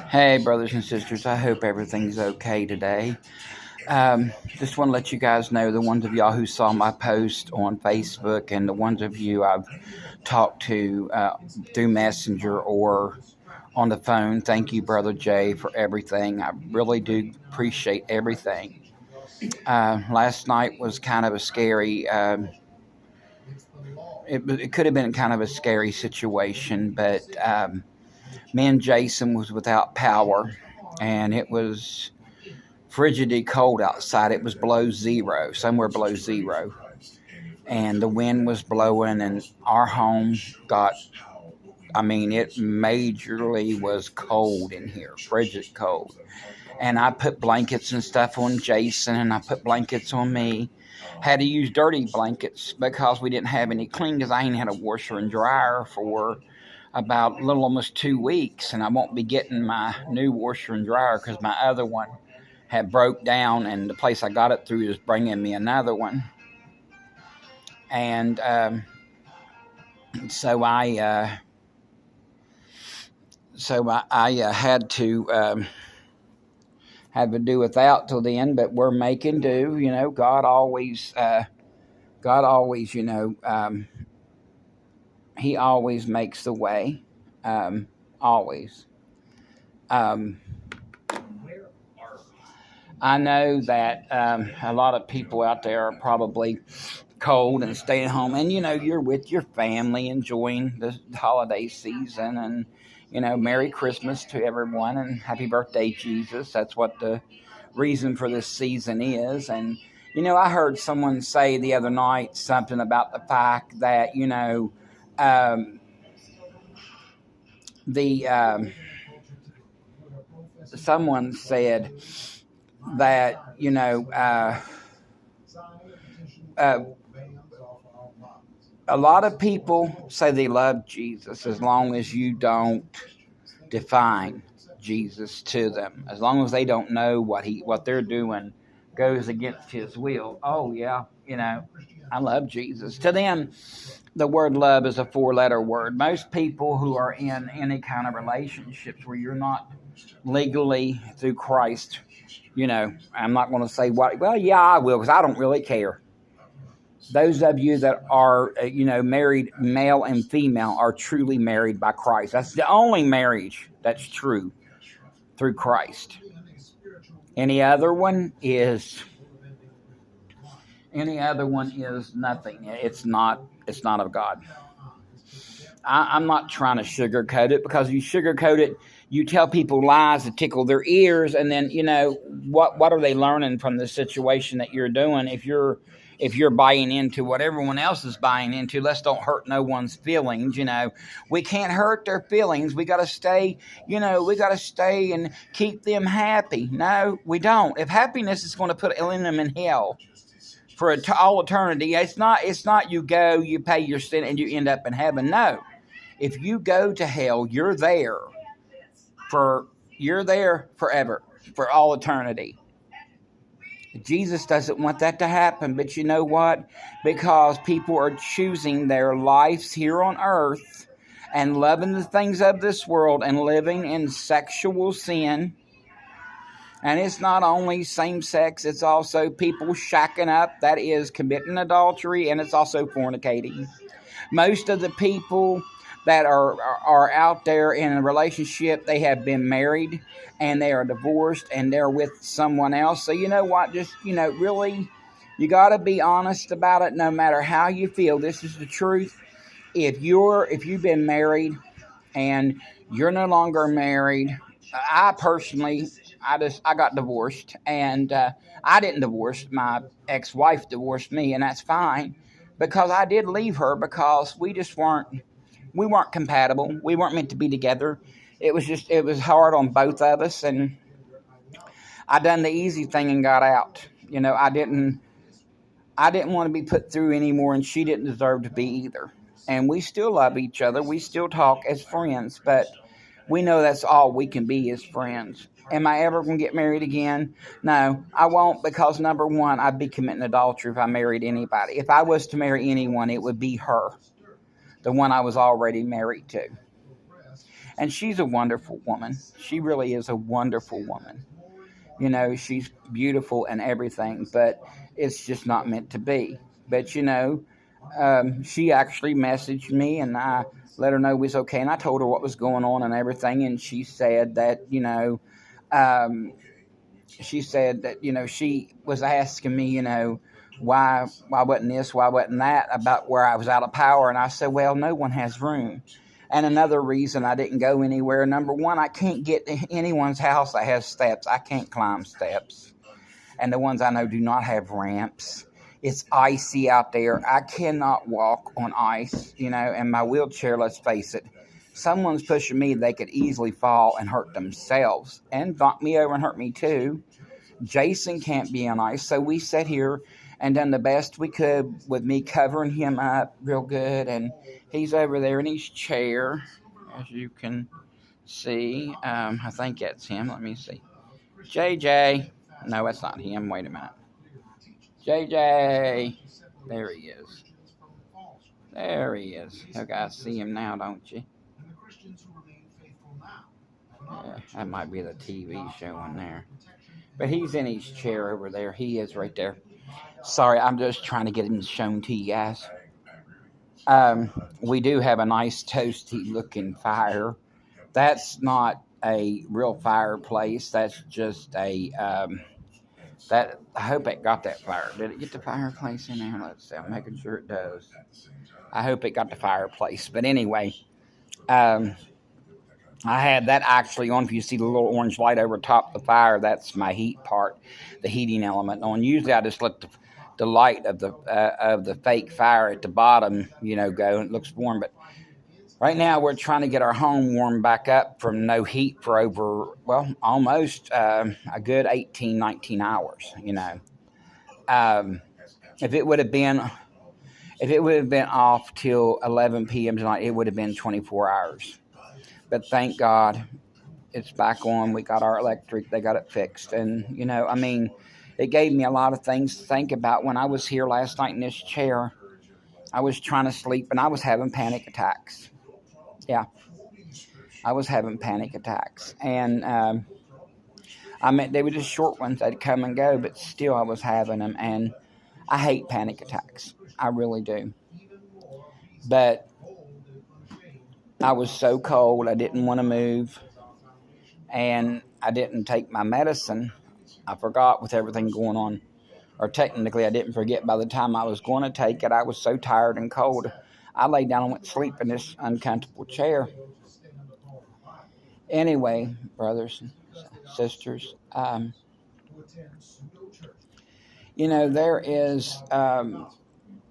Hey, brothers and sisters, I hope everything's okay today. Just want to let you guys know, the ones of y'all who saw my post on Facebook and the ones of you I've talked to through Messenger or on the phone, thank you, Brother Jay, for everything. I really do appreciate everything. Last night was kind of a scary, it could have been kind of a scary situation, but me and Jason was without power, and it was frigidly cold outside. It was below zero, somewhere below zero. And the wind was blowing, and our home got, it majorly was cold in here, frigid cold. And I put blankets and stuff on Jason, and I put blankets on me. Had to use dirty blankets because we didn't have any clean, because I ain't had a washer and dryer for about a little almost 2 weeks, and I won't be getting my new washer and dryer because my other one had broke down, and the place I got it through is bringing me another one. And so I had to do without till then, but we're making do. God always, He always makes the way, always. I know that a lot of people out there are probably cold and staying home, and you're with your family enjoying the holiday season, and Merry Christmas to everyone and Happy Birthday, Jesus. That's what the reason for this season is. And I heard someone say the other night something about the fact that someone said that a lot of people say they love Jesus as long as you don't define Jesus to them, as long as they don't know what they're doing goes against His will. Oh yeah, I love Jesus. To them, the word love is a 4-letter word. Most people who are in any kind of relationships where you're not legally through Christ, I'm not going to say what. Well, yeah, I will, because I don't really care. Those of you that are, married, male and female, are truly married by Christ. That's the only marriage that's true, through Christ. Any other one is nothing. It's not of God. I'm not trying to sugarcoat it, because you sugarcoat it, you tell people lies to tickle their ears, and then what are they learning from the situation that you're doing? If you're buying into what everyone else is buying into, let's don't hurt no one's feelings. We can't hurt their feelings. We got to stay. We got to stay and keep them happy. No, we don't. If happiness is going to put them in hell for all eternity, it's not you go, you pay your sin, and you end up in heaven. No. If you go to hell, you're there forever, for all eternity. Jesus doesn't want that to happen, but you know what? Because people are choosing their lives here on earth and loving the things of this world and living in sexual sin. And it's not only same sex, it's also people shacking up, that is committing adultery, and it's also fornicating. Most of the people that are out there in a relationship, they have been married and they are divorced and they're with someone else. So you know what? Just, really, you got to be honest about it, no matter how you feel. This is the truth. If you've been married and you're no longer married, I personally, I got divorced, and I didn't divorce. My ex-wife divorced me, and that's fine, because I did leave her because we weren't compatible. We weren't meant to be together. It was hard on both of us, and I done the easy thing and got out. I didn't want to be put through anymore, and she didn't deserve to be either. And we still love each other. We still talk as friends, but we know that's all we can be as friends. Am I ever going to get married again? No, I won't, because number one, I'd be committing adultery if I married anybody. If I was to marry anyone, it would be her. the one I was already married to. And she's a wonderful woman. She really is a wonderful woman. You know, she's beautiful and everything, but it's just not meant to be. But, she actually messaged me, and I let her know it was okay. And I told her what was going on and everything. And she said that, um, she was asking me, why wasn't this, why wasn't that, about where I was out of power. And I said, well, no one has room. And another reason I didn't go anywhere, number one, I can't get to anyone's house that has steps. I can't climb steps. And the ones I know do not have ramps. It's icy out there. I cannot walk on ice, and my wheelchair, let's face it, someone's pushing me, they could easily fall and hurt themselves and knock me over and hurt me too. Jason can't be on ice, so we sat here and done the best we could with me covering him up real good, and he's over there in his chair, as you can see. I think that's him. Let me see. JJ. No, that's not him. Wait a minute. JJ. There he is. There he is. You guys see him now, don't you? Yeah, that might be the TV showing there. But he's in his chair over there. He is right there. Sorry, I'm just trying to get him shown to you guys. We do have a nice toasty looking fire. That's not a real fireplace. That's just a that. I hope it got that fire. Did it get the fireplace in there? Let's see. I'm making sure it does. I hope it got the fireplace. But anyway, I had that actually on. If you see the little orange light over top the fire, that's my heat part, the heating element on. Usually, I just let the light of the fake fire at the bottom, go, and it looks warm. But right now, we're trying to get our home warmed back up from no heat for over, almost a good 18, 19 hours. If it would have been off till 11 p.m. tonight, it would have been 24 hours. But thank God it's back on. We got our electric. They got it fixed. And, it gave me a lot of things to think about. When I was here last night in this chair, I was trying to sleep and I was having panic attacks. Yeah, I was having panic attacks. And they were just short ones. They'd come and go, but still I was having them. And I hate panic attacks. I really do. But I was so cold, I didn't want to move, and I didn't take my medicine. I forgot with everything going on, or technically I didn't forget. By the time I was going to take it, I was so tired and cold, I laid down and went to sleep in this uncomfortable chair. Anyway, brothers and sisters, there is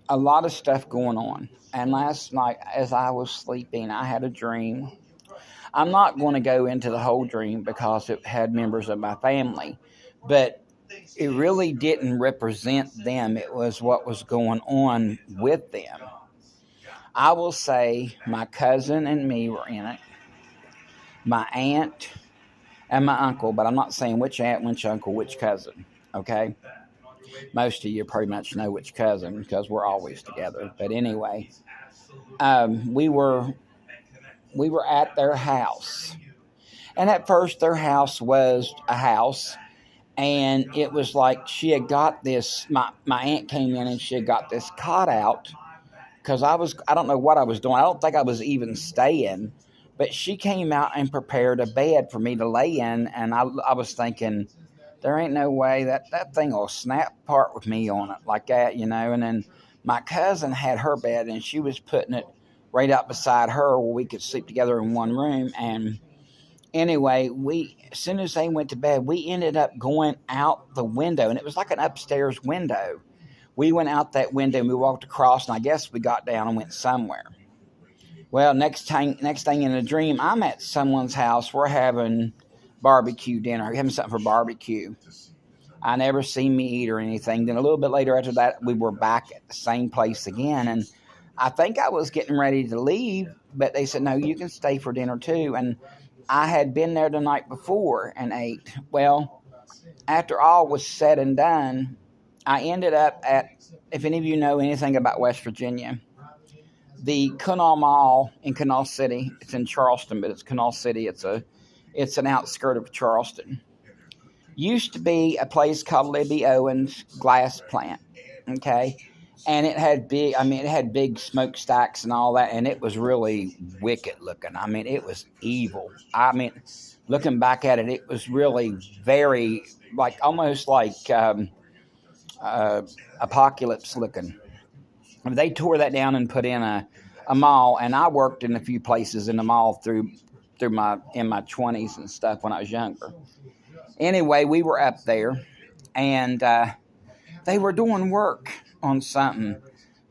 a lot of stuff going on. And last night, as I was sleeping, I had a dream. I'm not going to go into the whole dream because it had members of my family, but it really didn't represent them. It was what was going on with them. I will say my cousin and me were in it, my aunt and my uncle, but I'm not saying which aunt, which uncle, which cousin, okay? Most of you pretty much know which cousin because we're always together. But anyway, we were at their house. And at first their house was a house. And it was like she had got this, my aunt came in and she had got this cot out. Because I don't know what I was doing. I don't think I was even staying. But she came out and prepared a bed for me to lay in. And I was thinking, there ain't no way that thing will snap apart with me on it like that, And then my cousin had her bed, and she was putting it right out beside her where we could sleep together in one room. And anyway, as soon as they went to bed, we ended up going out the window, and it was like an upstairs window. We went out that window, and we walked across, and I guess we got down and went somewhere. Well, next thing in the dream, I'm at someone's house. We're having barbecue dinner, having something for barbecue. I never seen me eat or anything. Then a little bit later after that, we were back at the same place again. And I think I was getting ready to leave, but they said, no, you can stay for dinner too. And I had been there the night before and ate. Well, after all was said and done, I ended up at, if any of you know anything about West Virginia, the Canal Mall in Canal City. It's in Charleston, but it's Canal City. It's an outskirt of Charleston. Used to be a place called Libby Owens glass plant. Okay. And it had big smokestacks and all that, and it was really wicked looking. I mean, it was evil. I mean, looking back at it, it was really very, like, almost like apocalypse looking. They tore that down and put in a mall, and I worked in a few places in the mall through my 20s and stuff when I was younger. Anyway, we were up there, and they were doing work on something,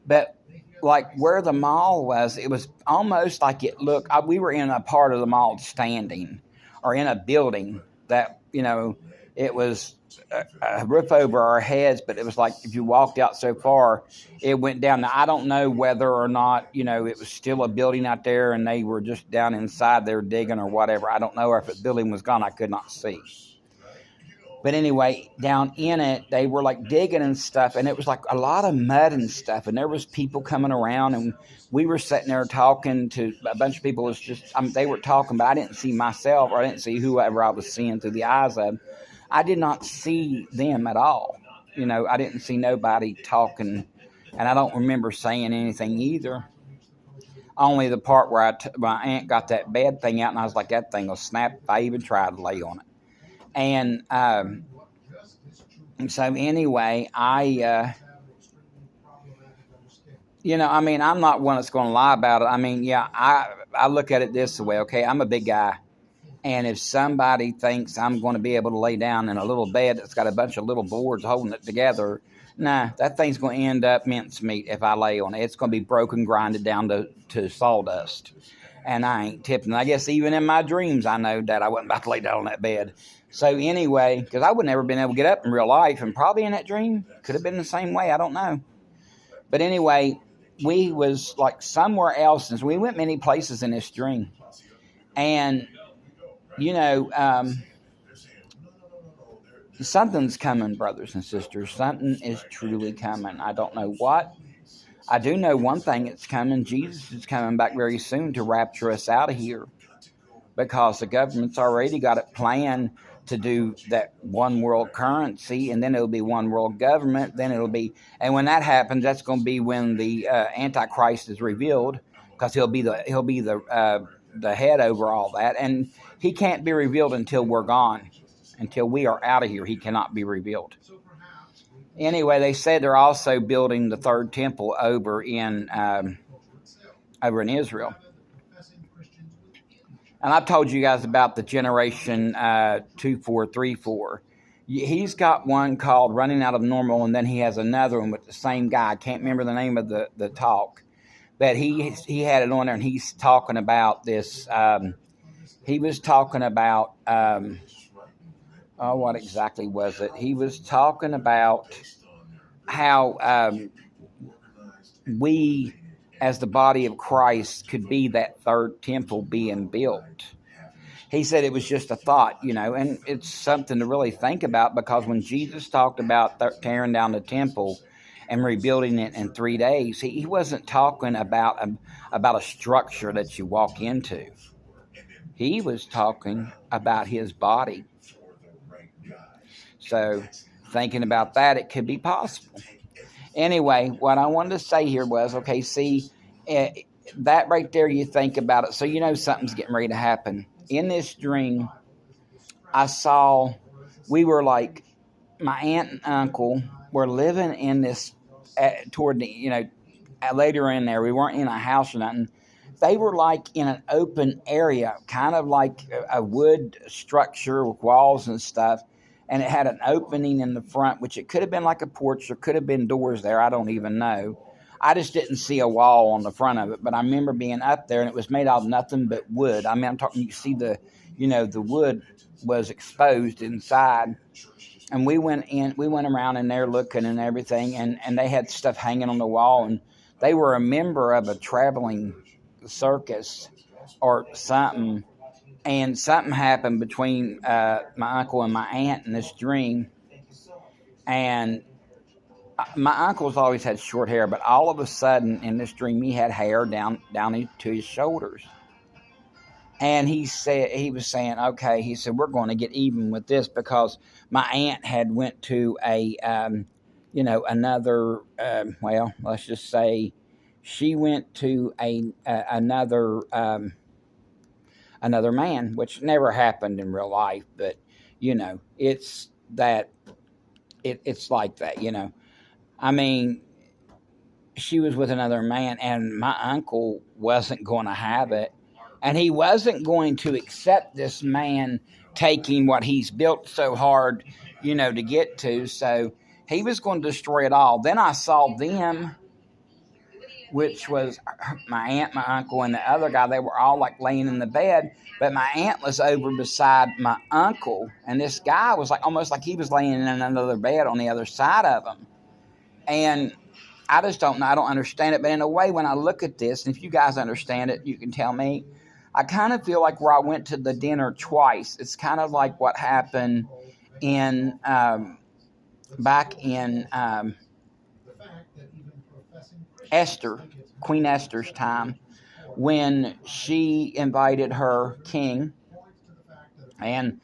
but like where the mall was, it was almost like it looked. We were in a part of the mall standing, or in a building that, it was a roof over our heads, but it was like if you walked out so far, it went down. Now, I don't know whether or not, it was still a building out there and they were just down inside there digging or whatever. I don't know, or if the building was gone, I could not see. But anyway, down in it, they were like digging and stuff, and it was like a lot of mud and stuff, and there was people coming around, and we were sitting there talking to a bunch of people. They were talking, but I didn't see myself, or I didn't see whoever I was seeing through the eyes of. I did not see them at all. I didn't see nobody talking, and I don't remember saying anything either. Only the part where my aunt got that bed thing out, and I was like, that thing will snap if I even tried to lay on it. And so anyway, I'm not one that's going to lie about it. I mean, yeah, I look at it this way, okay? I'm a big guy. And if somebody thinks I'm going to be able to lay down in a little bed that's got a bunch of little boards holding it together, nah, that thing's going to end up mincemeat if I lay on it. It's going to be broken, grinded down to sawdust. And I ain't tipping. I guess even in my dreams, I know that I wasn't about to lay down on that bed. So anyway, because I would never been able to get up in real life, and probably in that dream, could have been the same way. I don't know. But anyway, we was like somewhere else, and so we went many places in this dream. And, something's coming, brothers and sisters. Something is truly coming. I don't know what. I do know one thing that's coming. Jesus is coming back very soon to rapture us out of here, because the government's already got it planned to do that one world currency, and then it'll be one world government. Then it'll be, and when that happens, that's going to be when the Antichrist is revealed, because he'll be the head over all that, and he can't be revealed until we're gone, until we are out of here. He cannot be revealed. Anyway, they said they're also building the third temple over in Israel. And I've told you guys about the generation 2434. He's got one called Running Out of Normal, and then he has another one with the same guy. I can't remember the name of the talk, but he had it on there, and he's talking about this. He was talking about, what exactly was it? He was talking about how we, as the body of Christ, could be that third temple being built. He said it was just a thought, and it's something to really think about, because when Jesus talked about tearing down the temple and rebuilding it in 3 days, he wasn't talking about a structure that you walk into. He was talking about his body. So thinking about that, it could be possible. Anyway, what I wanted to say here was, okay, see, that right there, you think about it, so something's getting ready to happen. In this dream, I saw, we were like, my aunt and uncle were living in this, toward the, later in there, we weren't in a house or nothing. They were like in an open area, kind of like a wood structure with walls and stuff. And it had an opening in the front, which it could have been like a porch or could have been doors there. I don't even know. I just didn't see a wall on the front of it. But I remember being up there, and it was made out of nothing but wood. I mean, I'm talking, you see the wood was exposed inside. And we went around in there looking and everything, and they had stuff hanging on the wall. And they were a member of a traveling circus or something. And something happened between my uncle and my aunt in this dream. And my uncle's always had short hair, but all of a sudden in this dream he had hair down to his shoulders. And he was saying, okay, he said, we're going to get even with this because my aunt had went to a, another, well, let's just say she went to another man, which never happened in real life, but, it's that, it's like that, I mean, she was with another man, and my uncle wasn't going to have it. And he wasn't going to accept this man taking what he's built so hard, to get to. So he was going to destroy it all. Then I saw them, which was my aunt, my uncle, and the other guy. They were all like laying in the bed. But my aunt was over beside my uncle. And this guy was like almost like he was laying in another bed on the other side of him. And I just don't know. I don't understand it. But in a way, when I look at this, and if you guys understand it, you can tell me. I kind of feel like where I went to the dinner twice. It's kind of like what happened in back in Esther, Queen Esther's time, when she invited her king, and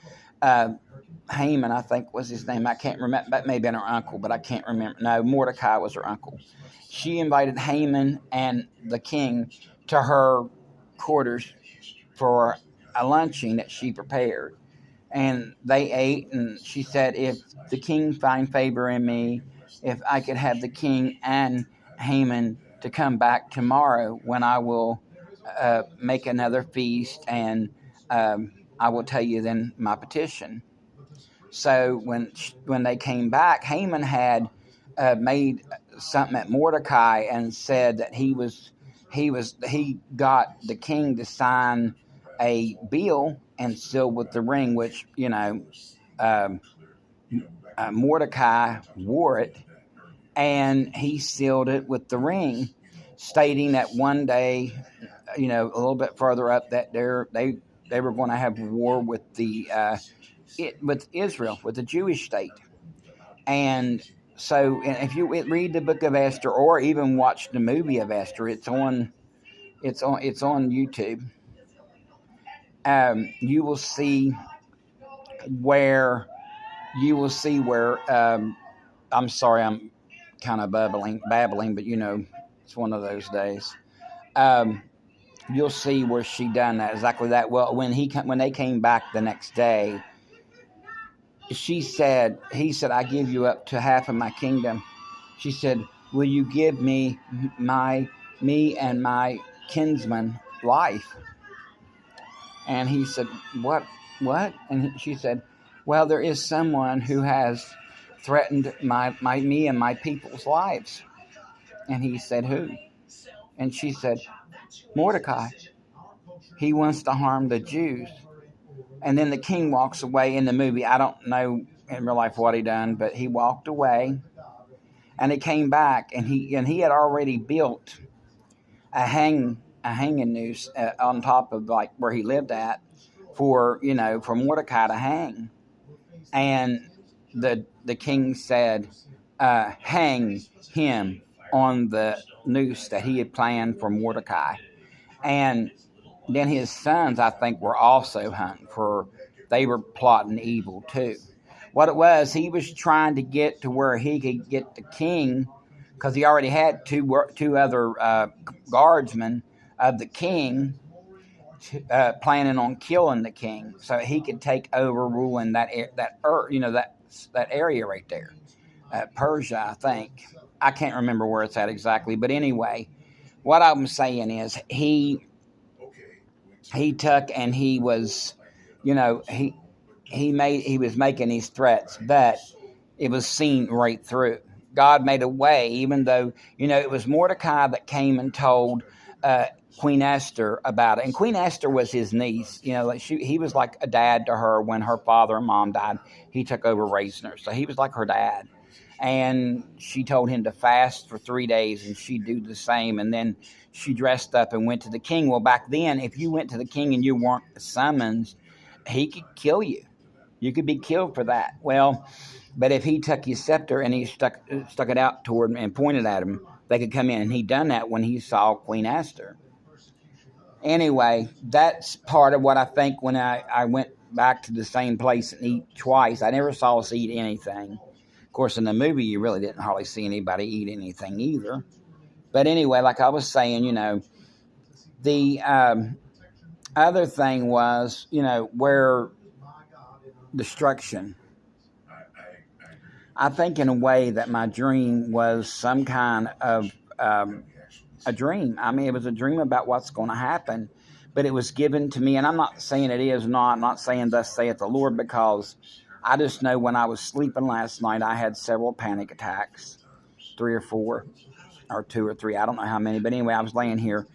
Haman, I think was his name. I can't remember. That may have been her uncle, but I can't remember. No, Mordecai was her uncle. She invited Haman and the king to her quarters for a luncheon that she prepared. And they ate, and she said, if the king find favor in me, if I could have the king and Haman to come back tomorrow when I will make another feast, and I will tell you then my petition. So when they came back, Haman had made something at Mordecai and said that he got the king to sign a bill and seal with the ring, which Mordecai wore it, and he sealed it with the ring, stating that one day, a little bit further up, that they were going to have war with with Israel, with the Jewish state. And so, if you read the book of Esther, or even watch the movie of Esther, it's on YouTube. You will see where I'm sorry, I'm kind of babbling, but it's one of those days. You'll see where she done that, exactly that. Well, when they came back the next day, he said, I give you up to half of my kingdom. She said, will you give me and my kinsman life? And he said, what? And she said, well, there is someone who has threatened me and my people's lives. And he said, who? And she said, Mordecai. He wants to harm the Jews. And then the king walks away. In the movie, I don't know in real life what he done, but he walked away, and he came back, and he had already built a hanging noose on top of like where he lived at for Mordecai to hang. And the king said, hang him on the noose that he had planned for Mordecai. And then his sons, I think, were also hung they were plotting evil too. What it was, he was trying to get to where he could get the king, because he already had two other guardsmen of the king, planning on killing the king, so he could take over ruling that area right there, Persia, I think. I can't remember where it's at exactly, but anyway, what I'm saying is he took and he was, he was making these threats, but it was seen right through. God made a way, even though, it was Mordecai that came and told Queen Esther about it. And Queen Esther was his niece. He was like a dad to her when her father and mom died. He took over raising her. So he was like her dad. And she told him to fast for 3 days, and she'd do the same. And then she dressed up and went to the king. Well, back then, if you went to the king and you weren't summoned, he could kill you. You could be killed for that. Well, But if he took his scepter and he stuck it out toward him and pointed at him, they could come in. And he done that when he saw Queen Esther. Anyway, that's part of what I think when I went back to the same place and eat twice. I never saw us eat anything. Of course, in the movie, you really didn't hardly see anybody eat anything either. But anyway, like I was saying, the other thing was, where destruction. I think in a way that my dream was some kind of a dream. I mean, it was a dream about what's going to happen, but it was given to me. And I'm not saying it is not. I'm not saying thus saith the Lord, because I just know when I was sleeping last night, I had several panic attacks, 3 or 4 or 2 or 3. I don't know how many, but anyway, I was laying here,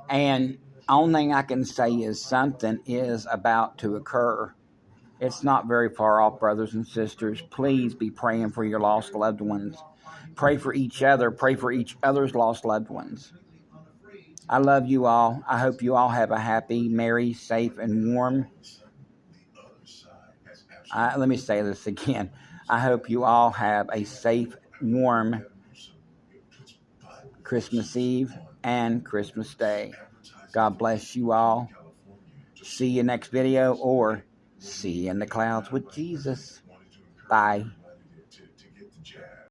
and only thing I can say is something is about to occur. It's not very far off, brothers and sisters. Please be praying for your lost loved ones. Pray for each other. Pray for each other's lost loved ones. I love you all. I hope you all have a happy, merry, safe, and warm. Let me say this again. I hope you all have a safe, warm Christmas Eve and Christmas Day. God bless you all. See you next video, or see you in the clouds with Jesus. Bye.